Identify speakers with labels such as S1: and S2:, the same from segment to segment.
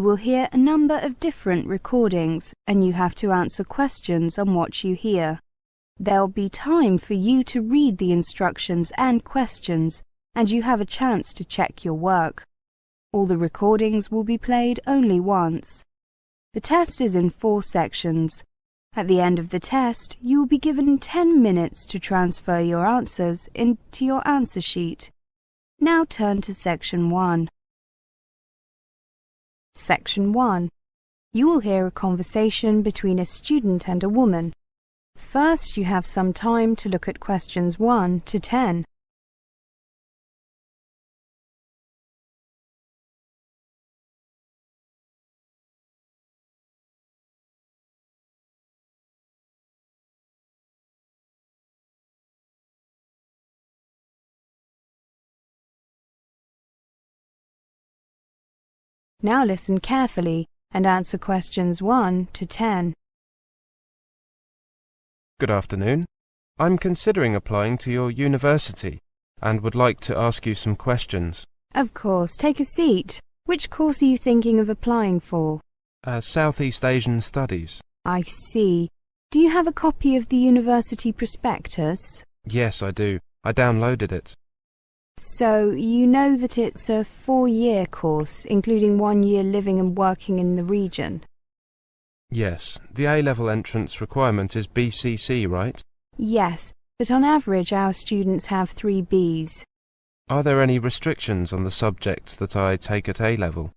S1: will hear a number of different recordings, and you have to answer questions on what you hear. There'll be time for you to read the instructions and questions, and you have a chance to check your work. All the recordings will be played only once. The test is in 4 sections. At the end of the test, you will be given 10 minutes to transfer your answers into your answer sheet. Now turn to Section 1. Section 1. You will hear a conversation between a student and a woman. First, you have some time to look at questions 1 to 10. Now listen carefully and answer questions 1 to 10.
S2: Good afternoon. I'm considering applying to your university and would like to ask you some questions.
S1: Of course, take a seat. Which course are you thinking of applying for?
S2: Southeast Asian Studies.
S1: I see. Do you have a copy of the university prospectus?
S2: Yes, I do. I downloaded it.
S1: So, you know that it's a 4-year course, including 1 year living and working in the region?
S2: Yes, the A-level entrance requirement is BCC, right?
S1: Yes, but on average our students have 3 Bs.
S2: Are there any restrictions on the subject that I take at A-level?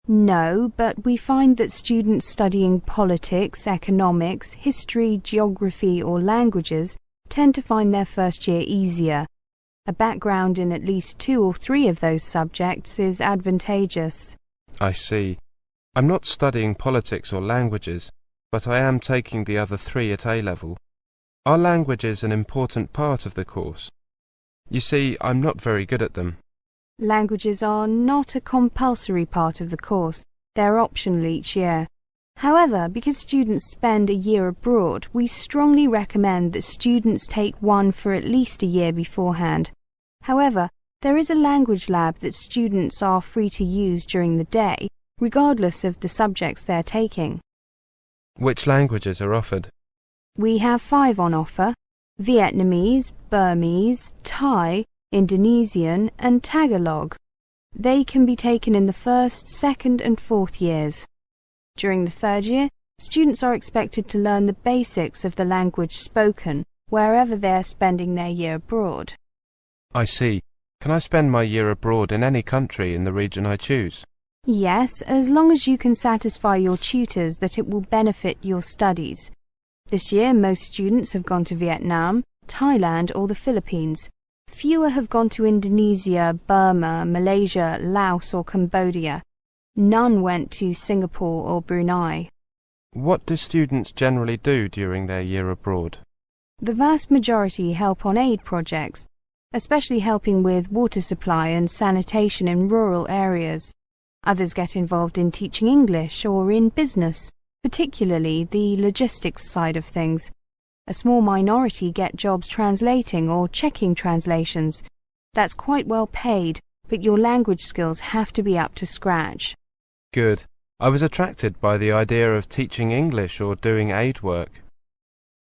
S1: No, but we find that students studying politics, economics, history, geography or languages tend to find their first year easier. A background in at least 2 or 3 of those subjects is advantageous.
S2: I see. I'm not studying politics or languages, but I am taking the other 3 at A-level. Are languages an important part of the course? You see, I'm not very good at them.
S1: Languages are not a compulsory part of the course. They're optional each year. However, because students spend a year abroad, we strongly recommend that students take one for at least a year beforehand. However, there is a language lab that students are free to use during the day, regardless of the subjects they're taking.
S2: Which languages are offered?
S1: We have 5 on offer: Vietnamese, Burmese, Thai, Indonesian and Tagalog. They can be taken in the 1st, 2nd and 4th years. During the 3rd year, students are expected to learn the basics of the language spoken wherever they are spending their year abroad.
S2: I see. Can I spend my year abroad in any country in the region I choose?
S1: Yes, as long as you can satisfy your tutors that it will benefit your studies. This year, most students have gone to Vietnam, Thailand or the Philippines. Fewer have gone to Indonesia, Burma, Malaysia, Laos or Cambodia. None went to Singapore or Brunei.
S2: What do students generally do during their year abroad?
S1: The vast majority help on aid projects, especially helping with water supply and sanitation in rural areas. Others get involved in teaching English or in business, particularly the logistics side of things. A small minority get jobs translating or checking translations. That's quite well paid, but your language skills have to be up to scratch.
S2: Good. I was attracted by the idea of teaching English or doing aid work.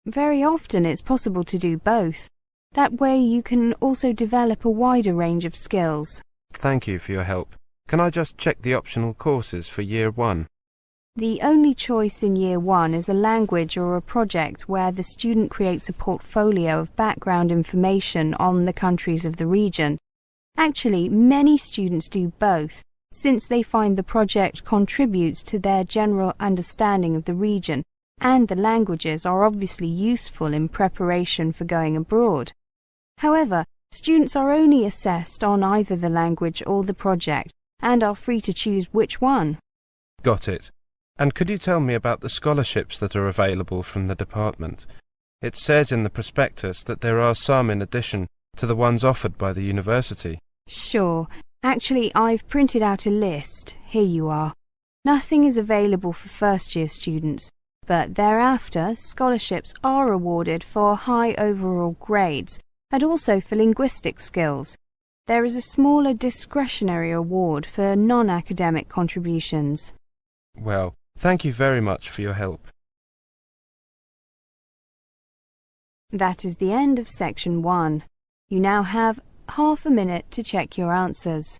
S1: Very often it's possible to do both. That way you can also develop a wider range of skills.
S2: Thank you for your help. Can I just check the optional courses for Year 1?
S1: The only choice in Year 1 is a language or a project where the student creates a portfolio of background information on the countries of the region. Actually, many students do both, since they find the project contributes to their general understanding of the region, and the languages are obviously useful in preparation for going abroad. However, students are only assessed on either the language or the project, and are free to choose which one.
S2: Got it. And could you tell me about the scholarships that are available from the department? It says in the prospectus that there are some in addition to the ones offered by the university.
S1: Sure. Actually, I've printed out a list. Here you are. Nothing is available for first-year students, but thereafter scholarships are awarded for high overall grades and also for linguistic skills. There is a smaller discretionary award for non-academic contributions.
S2: Well, thank you very much for your help.
S1: That is the end of section 1. You now have half a minute to check your answers.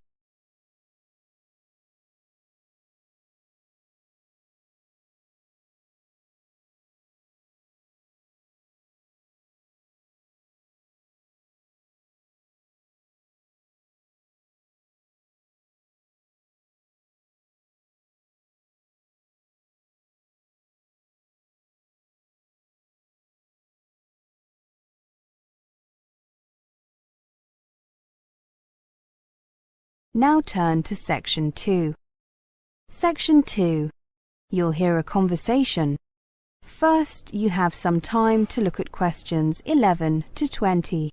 S1: Now turn to section 2. Section 2. You'll hear a conversation. First, you have some time to look at questions 11 to 20.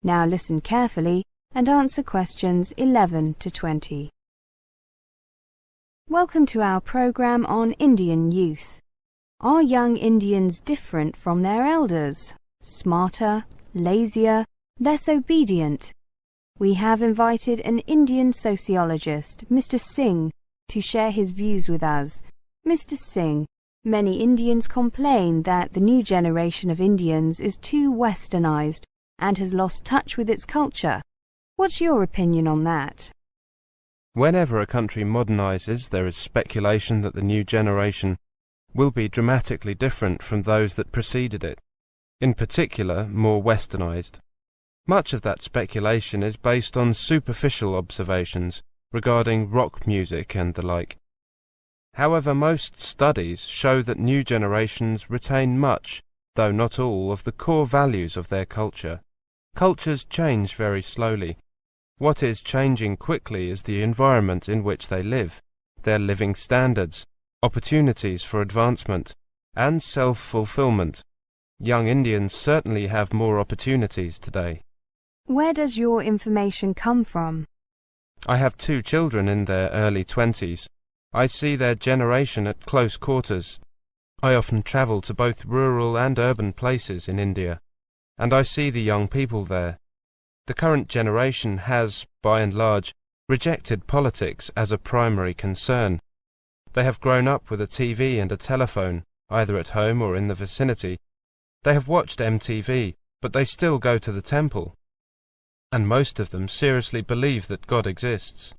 S1: Now listen carefully and answer questions 11 to 20. Welcome to our program on Indian youth. Are young Indians different from their elders? Smarter, lazier, less obedient? We have invited an Indian sociologist, Mr. Singh, to share his views with us. Mr. Singh, many Indians complain that the new generation of Indians is too westernized and has lost touch with its culture. What's your opinion on that?
S2: Whenever a country modernizes, there is speculation that the new generation will be dramatically different from those that preceded it, in particular more westernized. Much of that speculation is based on superficial observations regarding rock music and the like. However, most studies show that new generations retain much, though not all, of the core values of their culture. Cultures change very slowly. What is changing quickly is the environment in which they live, their living standards, opportunities for advancement, and self-fulfillment. Young Indians certainly have more opportunities today.
S1: Where does your information come from?
S2: I have 2 children in their early 20s. I see their generation at close quarters. I often travel to both rural and urban places in India, and I see the young people there. The current generation has, by and large, rejected politics as a primary concern. They have grown up with a TV and a telephone, either at home or in the vicinity. They have watched MTV, but they still go to the temple. And most of them seriously believe that God exists.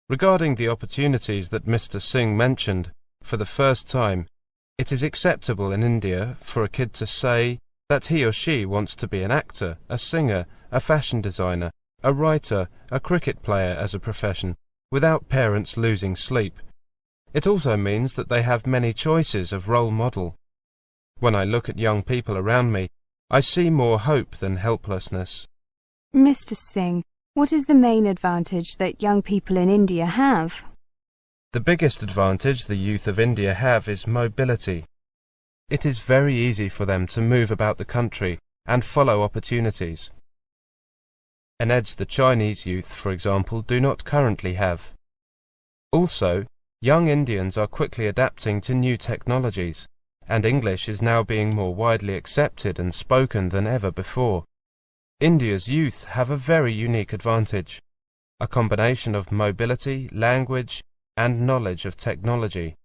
S2: Regarding the opportunities that Mr. Singh mentioned, for the first time, it is acceptable in India for a kid to say that he or she wants to be an actor, a singer, a fashion designer, a writer, a cricket player as a profession, without parents losing sleep. It also means that they have many choices of role model. When I look at young people around me, I see more hope than helplessness.
S1: Mr. Singh, what is the main advantage that young people in India have?
S2: The biggest advantage the youth of India have is mobility. It is very easy for them to move about the country and follow opportunities. An edge the Chinese youth, for example, do not currently have. Also, young Indians are quickly adapting to new technologies, and English is now being more widely accepted and spoken than ever before. India's youth have a very unique advantage, a combination of mobility, language, and knowledge of technology.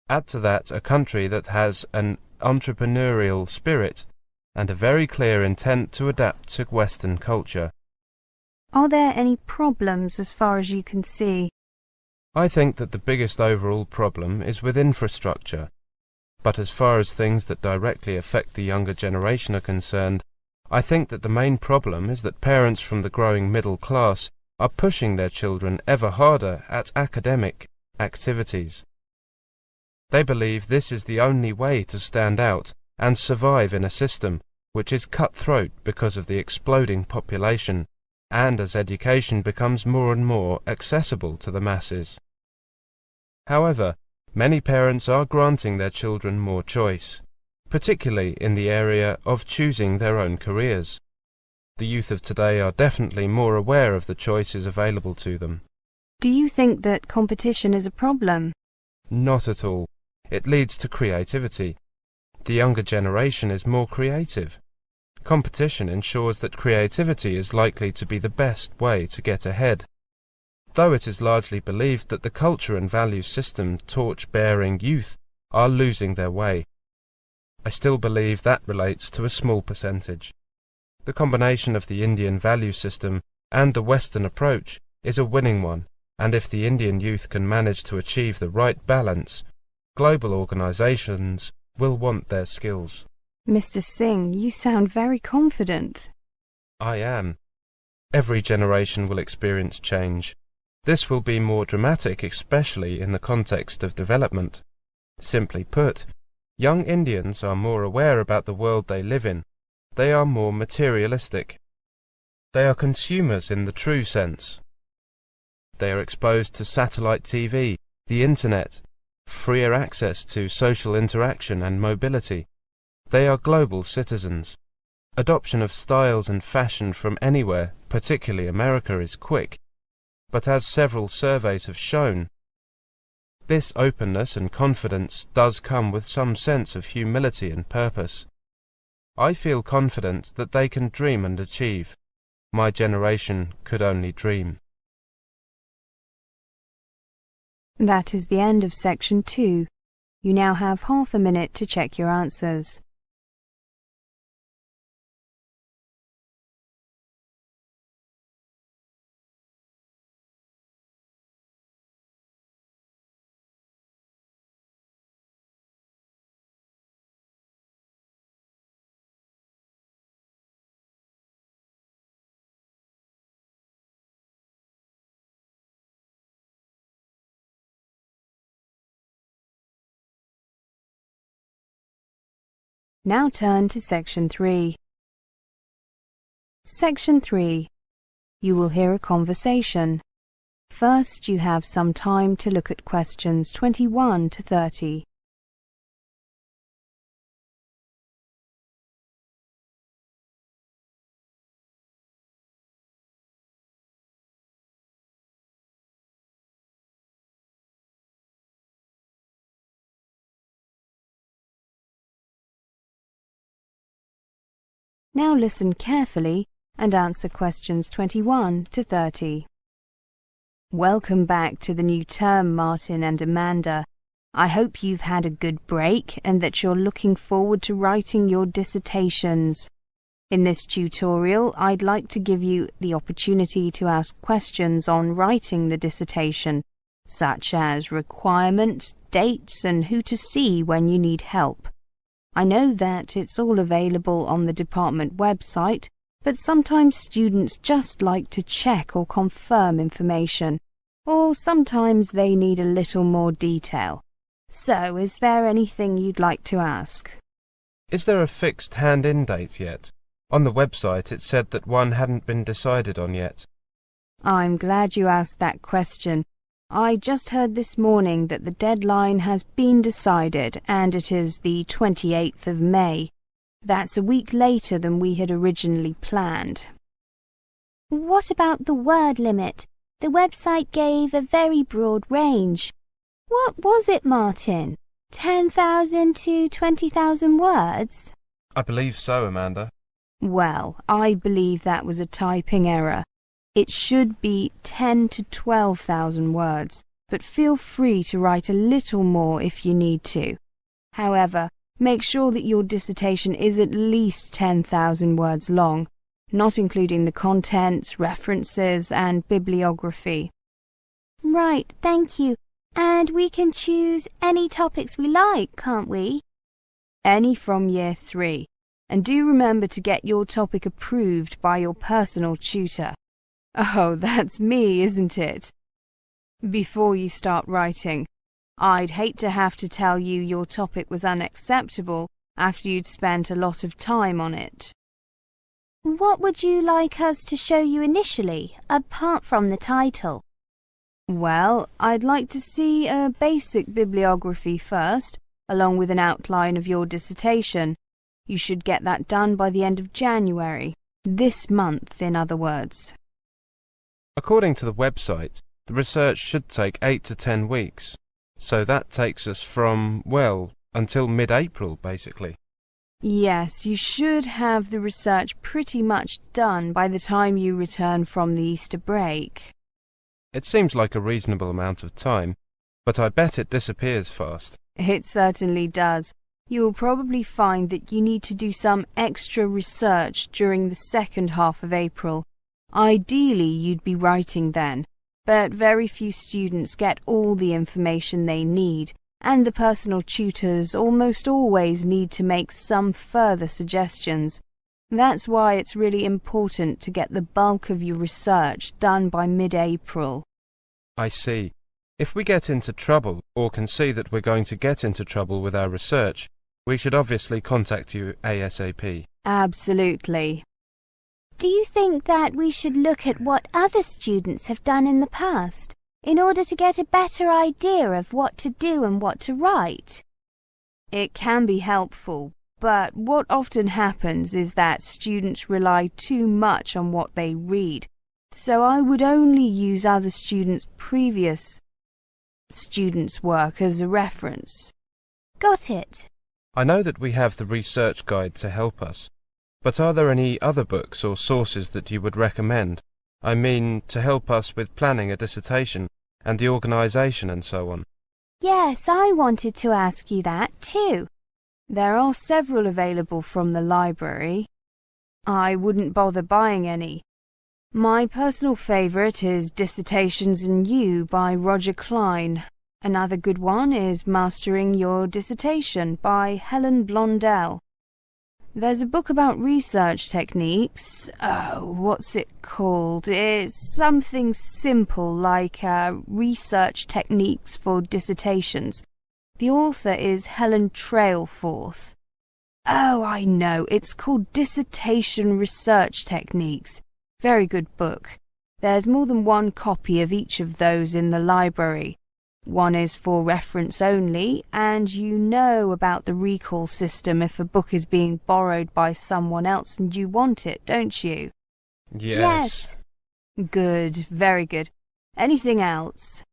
S2: Add to that a country that has an entrepreneurial spirit and a very clear intent to adapt to Western culture.
S1: Are there any problems as far as you can see?
S2: I think that the biggest overall problem is with infrastructure. But as far as things that directly affect the younger generation are concerned, I think that the main problem is that parents from the growing middle class are pushing their children ever harder at academic activities. They believe this is the only way to stand out and survive in a system which is cutthroat because of the exploding population, and as education becomes more and more accessible to the masses. However, many parents are granting their children more choice, particularly in the area of choosing their own careers. The youth of today are definitely more aware of the choices available to them.
S1: Do you think that competition is a problem?
S2: Not at all. It leads to creativity. The younger generation is more creative. Competition ensures that creativity is likely to be the best way to get ahead. Though it is largely believed that the culture and value system torch-bearing youth are losing their way, I still believe that relates to a small percentage. The combination of the Indian value system and the Western approach is a winning one, and if the Indian youth can manage to achieve the right balance, global organizations will want their skills.
S1: Mr. Singh, you sound very confident.
S2: I am. Every generation will experience change. This will be more dramatic, especially in the context of development. Simply put, young Indians are more aware about the world they live in. They are more materialistic. They are consumers in the true sense. They are exposed to satellite TV, the internet, freer access to social interaction and mobility. They are global citizens. Adoption of styles and fashion from anywhere, particularly America, is quick. But as several surveys have shown, this openness and confidence does come with some sense of humility and purpose. I feel confident that they can dream and achieve. My generation could only dream.
S1: That is the end of section 2. You now have half a minute to check your answers. Now turn to section 3. Section 3. You will hear a conversation. First, you have some time to look at questions 21 to 30. Now listen carefully and answer questions 21 to 30. Welcome back to the new term, Martin and Amanda. I hope you've had a good break and that you're looking forward to writing your dissertations. In this tutorial, I'd like to give you the opportunity to ask questions on writing the dissertation, such as requirements, dates, and who to see when you need help. I know that it's all available on the department website, but sometimes students just like to check or confirm information, or sometimes they need a little more detail. So, is there anything you'd like to ask?
S2: Is there a fixed hand-in date yet? On the website it said that one hadn't been decided on yet.
S1: I'm glad you asked that question. I just heard this morning that the deadline has been decided and it is the 28th of May. That's a week later than we had originally planned.
S3: What about the word limit? The website gave a very broad range. What was it, Martin? 10,000 to 20,000 words?
S2: I believe so, Amanda.
S1: Well, I believe that was a typing error. It should be 10 to 12,000 words, but feel free to write a little more if you need to. However, make sure that your dissertation is at least 10,000 words long, not including the contents, references, and bibliography.
S3: Right, thank you. And we can choose any topics we like, can't we?
S1: Any from year 3. And do remember to get your topic approved by your personal tutor. Oh, that's me, isn't it? Before you start writing, I'd hate to have to tell you your topic was unacceptable after you'd spent a lot of time on it.
S3: What would you like us to show you initially, apart from the title?
S1: Well, I'd like to see a basic bibliography first, along with an outline of your dissertation. You should get that done by the end of January. This month, in other words.
S2: According to the website, the research should take 8 to 10 weeks. So that takes us from, well, until mid-April, basically.
S1: Yes, you should have the research pretty much done by the time you return from the Easter break.
S2: It seems like a reasonable amount of time, but I bet it disappears fast.
S1: It certainly does. You'll probably find that you need to do some extra research during the second half of April. Ideally, you'd be writing then, but very few students get all the information they need, and the personal tutors almost always need to make some further suggestions. That's why it's really important to get the bulk of your research done by mid-April.
S2: I see. If we get into trouble, or can see that we're going to get into trouble with our research, we should obviously contact you ASAP.
S1: Absolutely.
S3: Do you think that we should look at what other students have done in the past, in order to get a better idea of what to do and what to write?
S1: It can be helpful, but what often happens is that students rely too much on what they read, so I would only use other students' previous students' work as a reference.
S3: Got it.
S2: I know that we have the research guide to help us, but are there any other books or sources that you would recommend? I mean, to help us with planning a dissertation and the organisation and so on.
S3: Yes, I wanted to ask you that too.
S1: There are several available from the library. I wouldn't bother buying any. My personal favourite is Dissertations in You by Roger Klein. Another good one is Mastering Your Dissertation by Helen Blondell. There's a book about research techniques. What's it called? It's something simple like Research Techniques for Dissertations. The author is Helen Trailforth. Oh, I know. It's called Dissertation Research Techniques. Very good book. There's more than one copy of each of those in the library. One is for reference only, and you know about the recall system if a book is being borrowed by someone else and you want it, don't you?
S2: Yes.
S1: Good, very good. Anything else?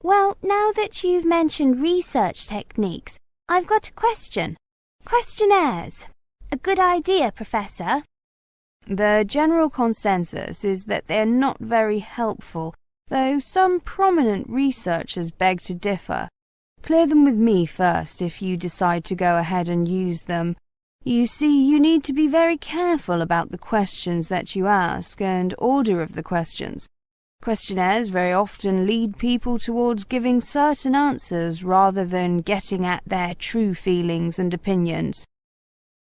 S3: Well, now that you've mentioned research techniques, I've got a question. Questionnaires. A good idea, Professor.
S1: The general consensus is that they're not very helpful, though some prominent researchers beg to differ. Clear them with me first if you decide to go ahead and use them. You see, you need to be very careful about the questions that you ask and order of the questions. Questionnaires very often lead people towards giving certain answers rather than getting at their true feelings and opinions.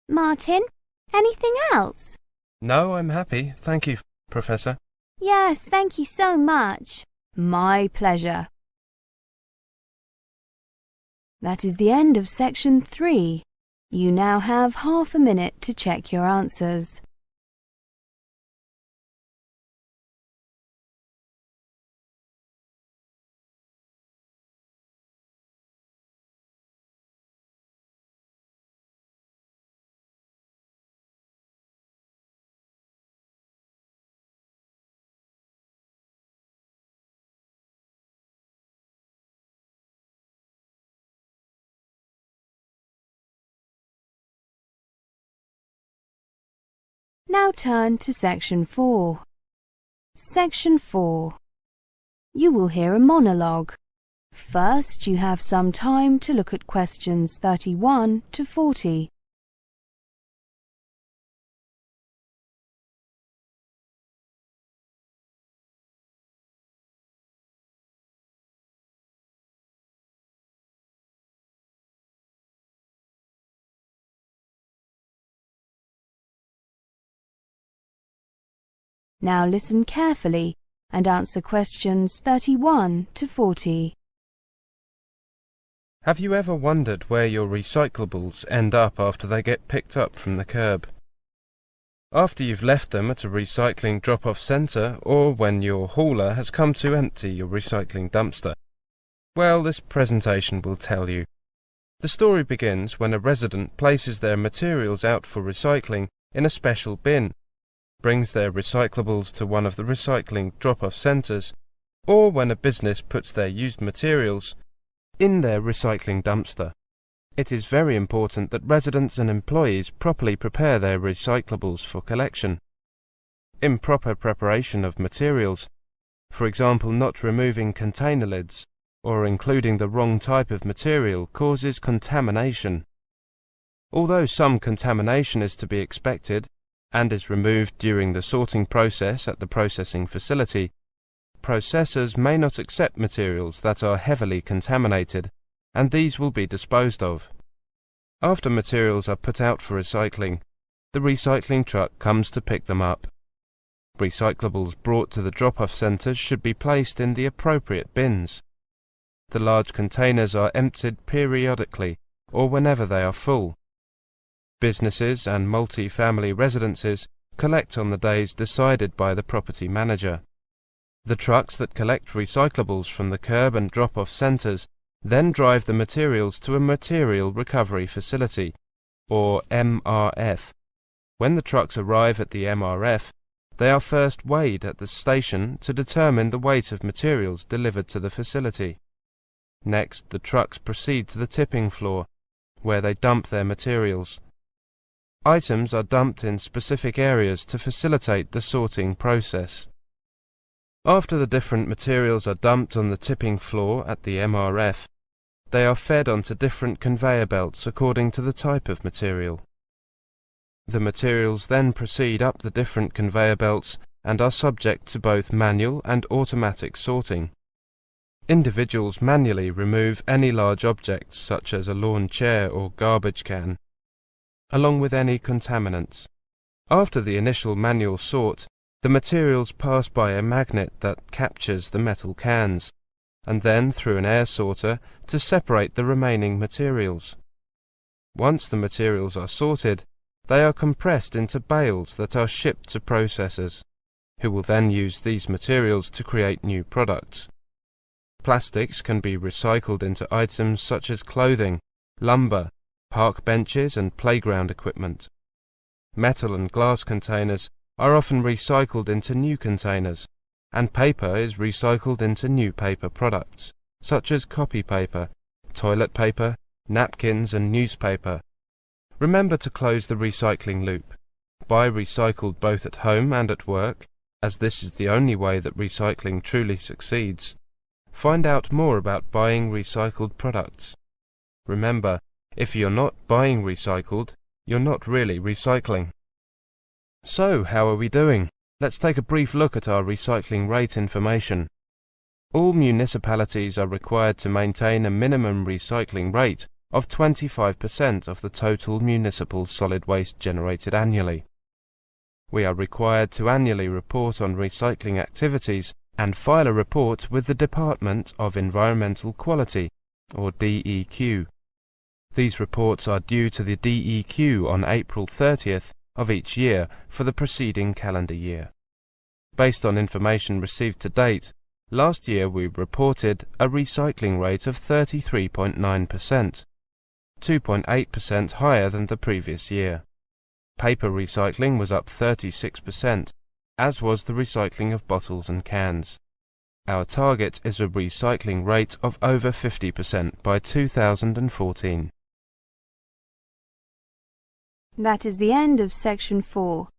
S3: Martin, anything else?
S2: No, I'm happy. Thank you, Professor.
S3: Yes, thank you so much.
S1: My pleasure. That is the end of section 3. You now have half a minute to check your answers. Now turn to section 4. Section 4. You will hear a monologue. First, you have some time to look at questions 31 to 40. Now listen carefully and answer questions 31 to 40.
S2: Have you ever wondered where your recyclables end up after they get picked up from the curb? After you've left them at a recycling drop-off centre, or when your hauler has come to empty your recycling dumpster? Well, this presentation will tell you. The story begins when a resident places their materials out for recycling in a special bin. brings their recyclables to one of the recycling drop-off centres, or when a business puts their used materials in their recycling dumpster. It is very important that residents and employees properly prepare their recyclables for collection. Improper preparation of materials, for example not removing container lids or including the wrong type of material, causes contamination. Although some contamination is to be expected and is removed during the sorting process at the processing facility, processors may not accept materials that are heavily contaminated, and these will be disposed of. After materials are put out for recycling, the recycling truck comes to pick them up. Recyclables brought to the drop-off centres should be placed in the appropriate bins. The large containers are emptied periodically or whenever they are full. Businesses and multi-family residences collect on the days decided by the property manager. The trucks that collect recyclables from the curb and drop-off centres then drive the materials to a material recovery facility, or MRF. When the trucks arrive at the MRF, they are first weighed at the station to determine the weight of materials delivered to the facility. Next, the trucks proceed to the tipping floor, where they dump their materials. Items are dumped in specific areas to facilitate the sorting process. After the different materials are dumped on the tipping floor at the MRF, they are fed onto different conveyor belts according to the type of material. The materials then proceed up the different conveyor belts and are subject to both manual and automatic sorting. Individuals manually remove any large objects such as a lawn chair or garbage can, along with any contaminants. After the initial manual sort, the materials pass by a magnet that captures the metal cans, and then through an air sorter to separate the remaining materials. Once the materials are sorted, they are compressed into bales that are shipped to processors, who will then use these materials to create new products. Plastics can be recycled into items such as clothing, lumber, park benches and playground equipment. Metal and glass containers are often recycled into new containers, and paper is recycled into new paper products, such as copy paper, toilet paper, napkins and newspaper. Remember to close the recycling loop. Buy recycled both at home and at work, as this is the only way that recycling truly succeeds. Find out more about buying recycled products. Remember, if you're not buying recycled, you're not really recycling. So, how are we doing? Let's take a brief look at our recycling rate information. All municipalities are required to maintain a minimum recycling rate of 25% of the total municipal solid waste generated annually. We are required to annually report on recycling activities and file a report with the Department of Environmental Quality, or DEQ. These reports are due to the DEQ on April 30th of each year for the preceding calendar year. Based on information received to date, last year we reported a recycling rate of 33.9%, 2.8% higher than the previous year. Paper recycling was up 36%, as was the recycling of bottles and cans. Our target is a recycling rate of over 50% by 2014.
S1: That is the end of section 4.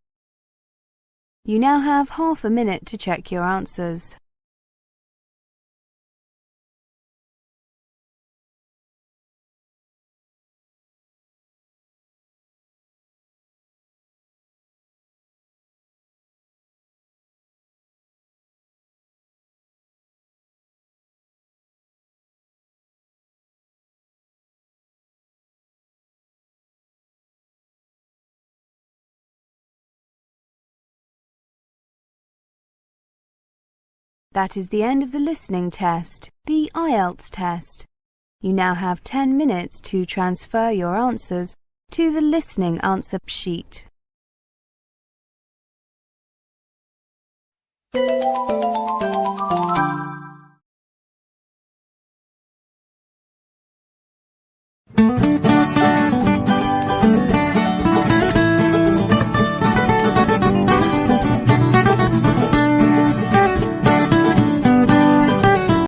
S1: You now have half a minute to check your answers. That is the end of the listening test, the IELTS test. You now have 10 minutes to transfer your answers to the listening answer sheet.